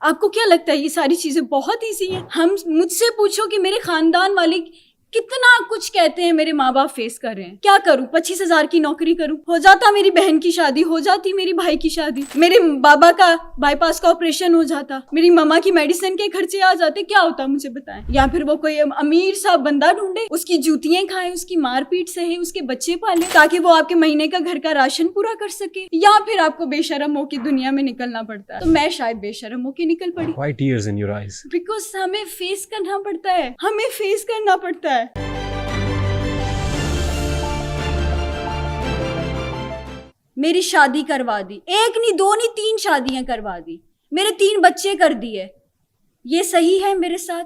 आपको क्या लगता है ये सारी चीजें बहुत ईजी हैं? हम मुझसे पूछो कि मेरे खानदान वाले कितना कुछ कहते हैं मेरे माँ बाप फेस कर रहे हैं। क्या करूं? 25,000 की नौकरी करूं? हो जाता मेरी बहन की शादी, हो जाती मेरी भाई की शादी, मेरे बाबा का बाईपास का ऑपरेशन हो जाता, मेरी मम्मा की मेडिसिन के खर्चे आ जाते, क्या होता मुझे बताएं? या फिर वो कोई अमीर सा बंदा ढूंढे, उसकी जूतियां खाए, उसकी मारपीट सहे, उसके बच्चे पाले ताकि वो आपके महीने का घर का राशन पूरा कर सके, या फिर आपको बेशर्म हो के दुनिया में निकलना पड़ता है। तो मैं शायद बेशर्म हो के निकल पड़ी। Why tears in your eyes? Because हमें फेस करना पड़ता है, हमें फेस करना पड़ता है। मेरी शादी करवा दी, एक नहीं दो नहीं 3 शादियां करवा दी, मेरे 3 बच्चे कर दिए। ये सही है मेरे साथ?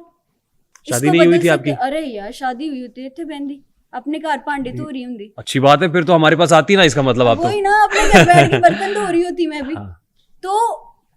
शादी नहीं हुई थी आपकी? अरे यार शादी हुई होती थे बहंदी, अपने घर भांडे धो रही हूँ। अच्छी बात है, फिर तो हमारे पास आती ना, इसका मतलब आप वही ना, अपने घर बैठ के बर्तन धो रही होती मैं भी। हाँ। तो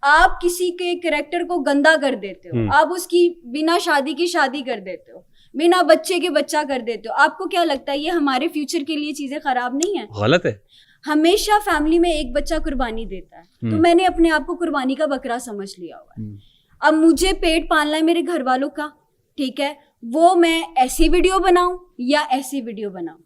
आप किसी के कैरेक्टर को गंदा कर देते हो, आप उसकी बिना शादी की शादी कर देते हो, बिना बच्चे के बच्चा कर देते हो। आपको क्या लगता है ये हमारे फ्यूचर के लिए चीजें खराब नहीं है? गलत है। हमेशा फैमिली में एक बच्चा कुर्बानी देता है, तो मैंने अपने आप को कुर्बानी का बकरा समझ लिया हुआ है। अब मुझे पेट पालना है मेरे घर वालों का, ठीक है, वो मैं ऐसी वीडियो बनाऊं या ऐसी वीडियो बनाऊं,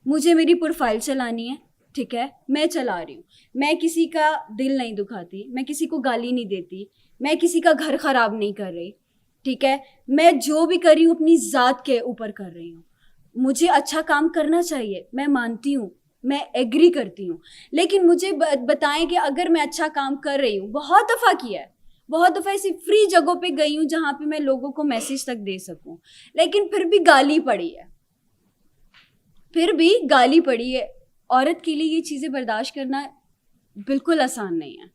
मुझे मेरी प्रोफाइल चलानी है, ठीक है, मैं चला रही हूँ। मैं किसी का दिल नहीं दुखाती, मैं किसी को गाली नहीं देती, मैं किसी का घर खराब नहीं कर रही, ठीक है। मैं जो भी कर रही हूँ अपनी जात के ऊपर कर रही हूँ। मुझे अच्छा काम करना चाहिए, मैं मानती हूँ, मैं एग्री करती हूँ, लेकिन मुझे बताएं कि अगर मैं अच्छा काम कर रही हूँ, बहुत दफ़ा किया है, बहुत दफ़ा ऐसी फ्री जगहों पे गई हूँ जहाँ पे मैं लोगों को मैसेज तक दे सकूँ, लेकिन फिर भी गाली पड़ी है, फिर भी गाली पड़ी है। औरत के लिए ये चीज़ें बर्दाश्त करना बिल्कुल आसान नहीं है।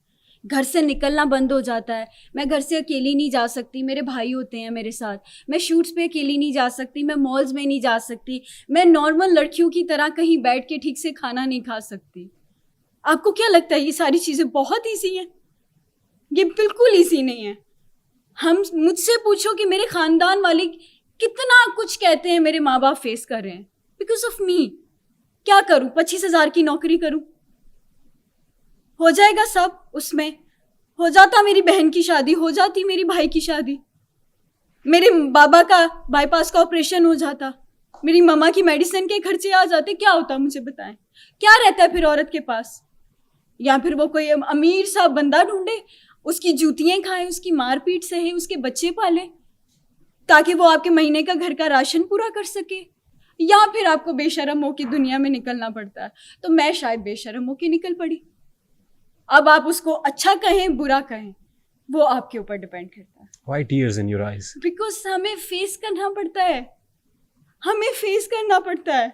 घर से निकलना बंद हो जाता है, मैं घर से अकेली नहीं जा सकती, मेरे भाई होते हैं मेरे साथ, मैं शूट्स पे अकेली नहीं जा सकती, मैं मॉल्स में नहीं जा सकती, मैं नॉर्मल लड़कियों की तरह कहीं बैठ के ठीक से खाना नहीं खा सकती। आपको क्या लगता है ये सारी चीज़ें बहुत ईजी हैं? ये बिल्कुल ईजी नहीं है। हम मुझसे पूछो कि मेरे खानदान वाले कितना कुछ कहते हैं मेरे माँ बाप फेस कर रहे हैं बिकॉज ऑफ मी। क्या करूं? 25,000 की नौकरी करूं? हो जाएगा सब उसमें, हो जाता मेरी बहन की शादी, हो जाती मेरी भाई की शादी, मेरे बाबा का बाईपास का ऑपरेशन हो जाता, मेरी मम्मा की मेडिसिन के खर्चे आ जाते, क्या होता मुझे बताएं? क्या रहता है फिर औरत के पास? या फिर वो कोई अमीर सा बंदा ढूंढे, उसकी जूतियां खाए, उसकी मारपीट सहे, उसके बच्चे पाले ताकि वो आपके महीने का घर का राशन पूरा कर सके, या फिर आपको बेशर्म हो के दुनिया में निकलना पड़ता है। तो मैं शायद बेशर्म हो के निकल पड़ी। अब आप उसको अच्छा कहें बुरा कहें, वो आपके ऊपर डिपेंड करता है। Why tears in your eyes? Because हमें फेस करना पड़ता है, हमें फेस करना पड़ता है।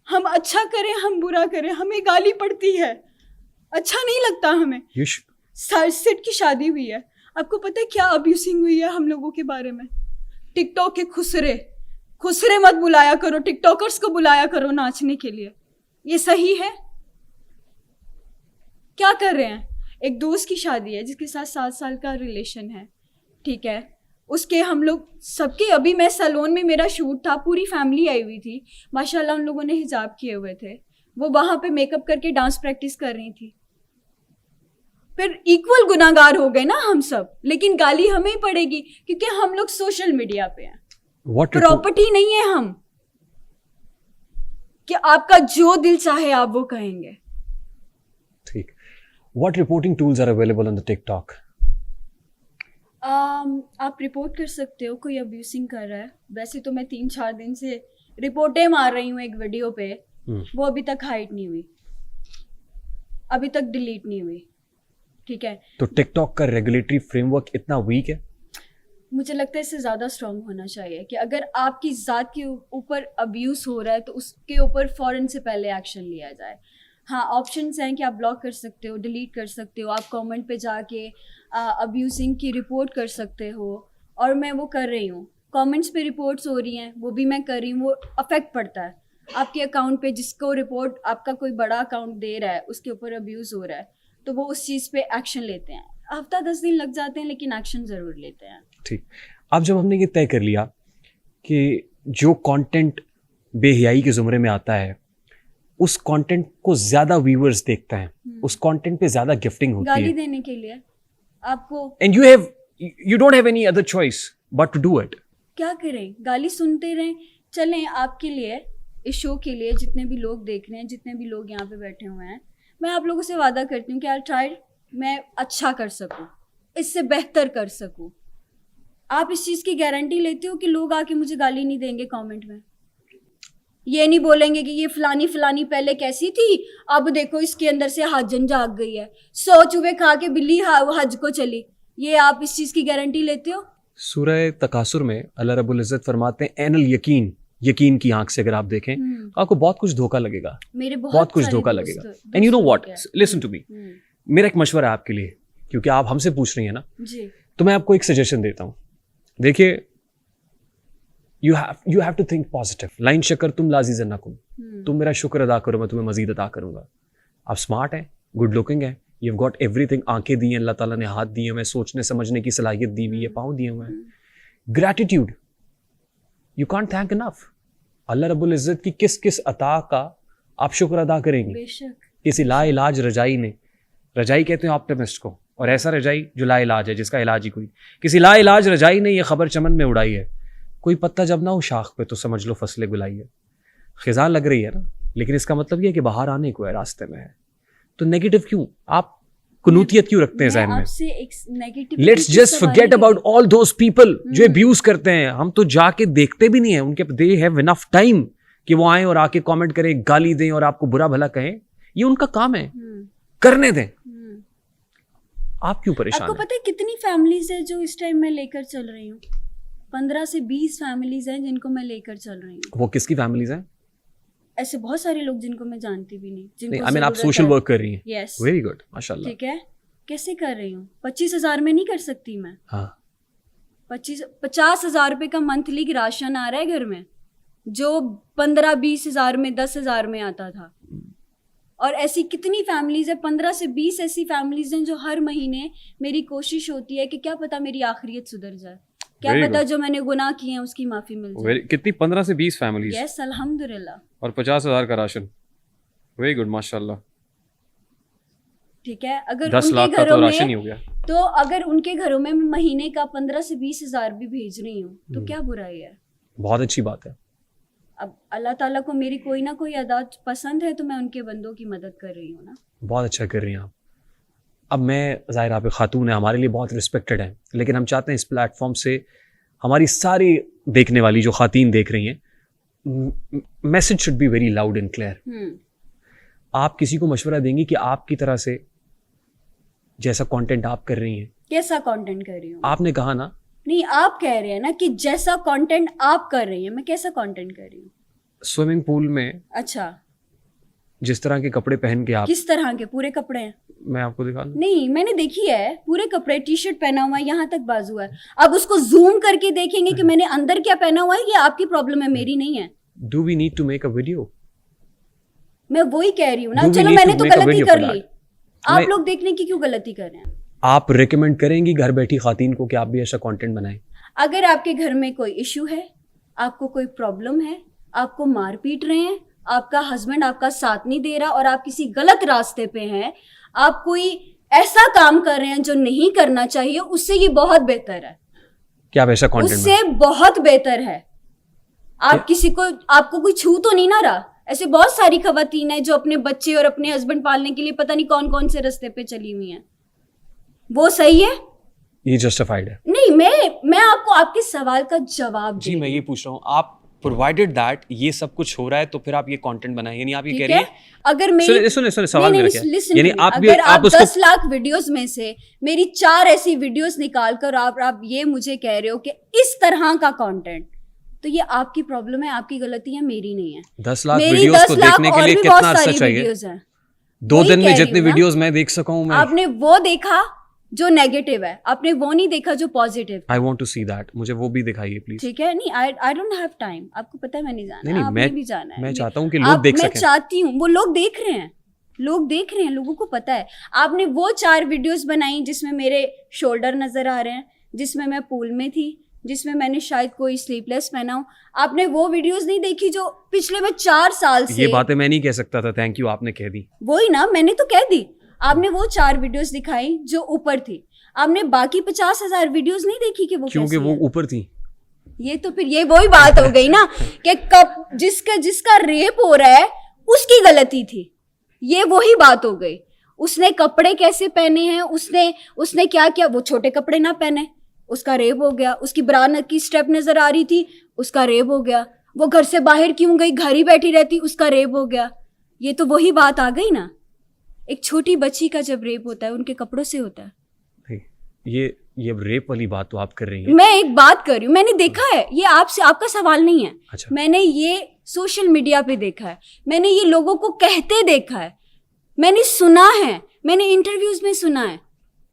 हम अच्छा करें हम बुरा करें, हमें गाली पड़ती है, अच्छा नहीं लगता हमें। सिट की शादी हुई है, आपको पता है क्या अब्यूसिंग हुई है हम लोगों के बारे में? टिकटॉक के खुसरे मत बुलाया करो, टिकटॉकर्स को बुलाया करो नाचने के लिए। ये सही है? क्या कर रहे हैं? एक दोस्त की शादी है जिसके साथ 7 साल का रिलेशन है, ठीक है, उसके हम लोग सबके, अभी मैं सैलून में मेरा शूट था, पूरी फैमिली आई हुई थी, माशाल्लाह उन लोगों ने हिजाब किए हुए थे, वो वहां पे मेकअप करके डांस प्रैक्टिस कर रही थी। फिर इक्वल गुनाहगार हो गए ना हम सब, लेकिन गाली हमें ही पड़ेगी क्योंकि हम लोग सोशल मीडिया पे हैं, प्रॉपर्टी नहीं है हम कि आपका जो दिल चाहे आप वो कहेंगे। ठीक। What reporting tools are available on the TikTok? आप रिपोर्ट कर सकते हो कोई अब्यूसिंग कर रहा है। वैसे तो मैं 3-4 दिन से रिपोर्टें मार रही हूँ एक वीडियो पे, वो अभी तक हाइड नहीं हुई, अभी तक डिलीट नहीं हुई, ठीक है। तो टिकटॉक का रेगुलेटरी फ्रेमवर्क इतना वीक है? मुझे लगता है इससे ज़्यादा स्ट्रॉन्ग होना चाहिए कि अगर आपकी ज़ात के ऊपर अब्यूज़ हो रहा है तो उसके ऊपर फ़ौरन से पहले एक्शन लिया जाए। हाँ, ऑप्शंस हैं कि आप ब्लॉक कर सकते हो, डिलीट कर सकते हो, आप कमेंट पे जाके अब्यूजिंग की रिपोर्ट कर सकते हो, और मैं वो कर रही हूँ। कमेंट्स पे रिपोर्ट्स हो रही हैं, वो भी मैं कर रही हूँ, वो अफेक्ट पड़ता है आपके अकाउंट पे। जिसको रिपोर्ट आपका कोई बड़ा अकाउंट दे रहा है, उसके ऊपर अब्यूज़ हो रहा है, तो वो उस चीज़ पे एक्शन लेते हैं। हफ्ता 10 दिन लग जाते हैं, लेकिन एक्शन ज़रूर लेते हैं। ठीक। अब जब हमने ये तय कर लिया कि जो कंटेंट बेहयाई के ज़ुमरे में आता है उस कंटेंट को ज़्यादा व्यूअर्स देखते हैं, उस कंटेंट पे ज़्यादा गिफ्टिंग होती है, गाली देने के लिए आपको and you don't have any other choice but to do it. क्या करें, गाली सुनते रहें? चलें, आपके लिए, इस शो के लिए जितने भी लोग देख रहे हैं, जितने भी लोग यहाँ पे बैठे हुए हैं, मैं आप लोगों से वादा करती हूँ कि आई ट्राई, मैं अच्छा कर सकूँ, इससे बेहतर कर सकूँ। आप इस चीज़ की गारंटी लेते हो कि लोग आके मुझे गाली नहीं देंगे कमेंट में? ये नहीं बोलेंगे कि ये फलानी फलानी पहले कैसी थी, अब देखो इसके अंदर से हजन जाग गई है, 100 चूहे खा के बिल्ली हज को चली। ये आप इस चीज़ की गारंटी लेते हो? सूरह तकासुर में अल्लाह रब्बुल इज्जत फरमाते हैं एनल यकीन की आंख से अगर आप देखें तो आपको बहुत कुछ धोखा लगेगा, मेरे बहुत कुछ धोखा लगेगा। And you know what, listen to me, मेरा एक मशवरा है आपके लिए, क्योंकि आप हमसे पूछ रही हैं ना जी, तो मैं आपको एक सजेशन देता हूँ। देखिए, you have to think positive. लाइन शकर तुम लाजी जन्नकुम, तुम मेरा शुक्र अदा करो मैं तुम्हें मजीद अदा करूंगा। आप स्मार्ट हैं, गुड लुकिंग है, यू हैव गॉट एवरीथिंग, आंखें दी हैं अल्लाह ताला ने, हाथ दिए हुए, सोचने समझने की सलाहियत दी हुई है, पाँव दिए हुए हैं। Gratitude you can't thank enough. Allah रब्बुल इज्जत की किस किस अता का आप शुक्र अदा करेंगे? बेशक। किसी लाइलाज रजाई ने, रजाई कहते हैं ऑप्टिमिस्ट को, और ऐसा रजाई जो लाइलाज है, जिसका इलाज ही कोई, किसी लाइलाज रजाई ने ये खबर चमन में उड़ाई है, कोई पत्ता जब ना हो शाख पे तो समझ लो फसलें गुलाई है। खिजां लग रही है ना, लेकिन इसका मतलब ये है कि बाहर आने को है, रास्ते में है। तो नेगेटिव क्यों, आप कुनूतियत क्यों रखते हैं ज़हन में? आपसे एक negative, let's just forget about all those people जो अब्यूज करते हैं। हम तो जाके देखते भी नहीं है, उनके दे हैव इनफ टाइम कि वो आए और आके कमेंट करें, गाली दें और आपको बुरा भला कहें। ये उनका काम है, करने दें। आप क्यों परेशान आपको हैं? पता है कितनी फैमिलीज है जो इस टाइम मैं लेकर चल रही हूँ? 15 से 20 फैमिलीज हैं जिनको मैं लेकर चल रही हूँ। वो किसकी फैमिलीज हैं? ऐसे बहुत सारे लोग जिनको मैं जानती भी नहीं, जिनको आई मीन आप सोशल वर्क कर रही हैं? यस, वेरी गुड, माशाल्लाह। ठीक है। कैसे कर रही हूँ? 25,000 में नहीं कर सकती मैं। हाँ, 50,000 रुपए का मंथली राशन आ रहा है घर में, जो 15-20 हजार में, 10,000 में आता था। और ऐसी कितनी फैमिलीज है, 15 से 20 ऐसी फैमिलीज हैं जो हर महीने मेरी कोशिश होती है कि क्या पता मेरी आखिरत सुधर जाए, क्या Very पता good. जो मैंने गुनाह किए हैं उसकी माफी मिल जाए। कितनी? 15 से 20 फैमिलीज? यस, अल्हम्दुलिल्लाह। और 50,000 का राशन। वेरी गुड, माशाल्लाह। ठीक है, अगर 10 उनके लाख का घरों तो राशन ही में, हो गया। तो अगर उनके घरों में मैं महीने का 15 से 20 हजार भी भेज रही हूँ तो क्या बुराई है? बहुत अच्छी बात है। अब अल्लाह ताला को मेरी कोई ना कोई अदा पसंद है तो मैं उनके बंदों की मदद कर रही हूँ ना। बहुत अच्छा कर रही हैं आप। अब मैं, ज़ाहिर आप एक खातून है, हमारे लिए बहुत रिस्पेक्टेड है, लेकिन हम चाहते हैं इस प्लेटफॉर्म से हमारी सारी देखने वाली जो खातीन देख रही हैं, message should be very loud and clear. आप किसी को मशवरा देंगी कि आपकी तरह से जैसा कंटेंट आप कर रही हैं? कैसा कंटेंट कर रही हूँ? आपने कहा ना, नहीं, आप कह रहे हैं ना कि जैसा कंटेंट आप कर रही हैं, मैं कैसा कंटेंट कर रही हूँ? स्विमिंग पूल में अच्छा, जिस तरह के कपड़े पहन के आप, किस तरह के? पूरे कपड़े हैं? मैं आपको दिखा दूं? नहीं, मैंने देखी है पूरे कपड़े, टी शर्ट पहना हुआ है, यहाँ तक बाजू है। अब उसको जूम करके देखेंगे कि मैंने अंदर क्या पहना हुआ है, ये आपकी प्रॉब्लम है, मेरी नहीं है। Do we need to make a video? मैं वही कह रही हूँ ना। Do we चलो need मैंने to तो make a गलती video कर for ली, that? आप मैं- लोग देखने की क्यों गलती कर रहे हैं? आप रिकमेंड करेंगी घर बैठी खातीन को कि आप भी ऐसा कंटेंट बनाएं? अगर आपके घर में कोई इशू है, आपको कोई प्रॉब्लम है, आपको मार पीट रहे हैं, आपका हस्बैंड आपका साथ नहीं दे रहा और आप किसी गलत रास्ते पे हैं, आप कोई ऐसा काम कर रहे हैं जो नहीं करना चाहिए, उससे ये बहुत बेहतर है। क्या आप ऐसा कंटेंट उससे बहुत बेहतर है। आप किसी को, आपको कोई छू तो नहीं ना रहा। ऐसे बहुत सारी खवातीन हैं जो अपने बच्चे और अपने हस्बैंड पालने के लिए पता नहीं कौन कौन से रास्ते पे चली हुई हैं। वो सही है? ये जस्टिफाइड है? नहीं, मैं आपको आपके सवाल का जवाब जी, मैं ये पूछ रहा हूँ, आप प्रोवाइडेड दैट ये सब कुछ हो रहा है तो फिर आप ये कंटेंट बनाएं, यानी आप ये कह रही हैं? अगर मेरी सुने सवाल मेरा क्या है? यानी आप भी, अगर आप उसको 10 लाख वीडियोस में से मेरी 4 ऐसी वीडियोस निकाल कर आप ये मुझे कह रहे हो कि इस तरह का कंटेंट, तो ये आपकी प्रॉब्लम है, आपकी गलती है, मेरी नहीं है। 10 लाख मेरी वीडियोस 10 को लाख देखने के और लिए भी कितना बहुत अर्सा सारी चाहिए? वीडियोस हैं। 2 वही दिन में कह रही जितने हूँ ना। वीडियोस मैं देख सका हूं, मैं आपने वो देखा जो नेगेटिव है, आपने वो नहीं देखा जो positive. I want to see that, मुझे वो भी दिखाइए प्लीज। ठीक है? नहीं, आई डोंट हैव टाइम। आपको पता है मैं नहीं जाना, नहीं, आपने भी जाना है। मैं चाहता हूँ कि लोग देख मैं सकें। चाहती हूँ, वो लोग देख रहे हैं, लोगों को पता है। आपने वो 4 वीडियोस बनाई जिसमें मेरे शोल्डर नजर आ रहे हैं, जिसमें मैं पूल में थी, जिसमें मैंने शायद कोई स्लीपलेस पहना हो। आपने वो वीडियोस नहीं देखी जो पिछले मैं 4 साल से, ये बातें मैं नहीं कह सकता था, थैंक यू, आपने कह दी। वही ना, मैंने तो कह दी। आपने वो 4 वीडियोस दिखाई जो ऊपर थी। आपने बाकी 50,000 वीडियोस नहीं देखी कि वो क्योंकि कैसी वो है? ऊपर थी। ये तो फिर ये वही बात हो गई ना कि कब जिसका रेप हो रहा है उसकी गलती थी, ये वही बात हो गई। उसने कपड़े कैसे पहने हैं, उसने क्या किया, वो छोटे कपड़े ना पहने, उसका रेप हो गया। उसकी ब्रा की स्टेप नजर आ रही थी, उसका रेप हो गया। वो घर से बाहर क्यों गई, घर ही बैठी रहती, उसका रेप हो गया। ये तो वही बात आ गई ना, एक छोटी बच्ची का जब रेप होता है उनके कपड़ों से होता है। नहीं, ये रेप वाली बात तो आप कर रही हैं। मैं एक बात कर रही हूँ, मैंने देखा है, ये आपसे आपका सवाल नहीं है। अच्छा। मैंने ये सोशल मीडिया पे देखा है, मैंने ये लोगों को कहते देखा है, मैंने सुना है, मैंने इंटरव्यूज में सुना है।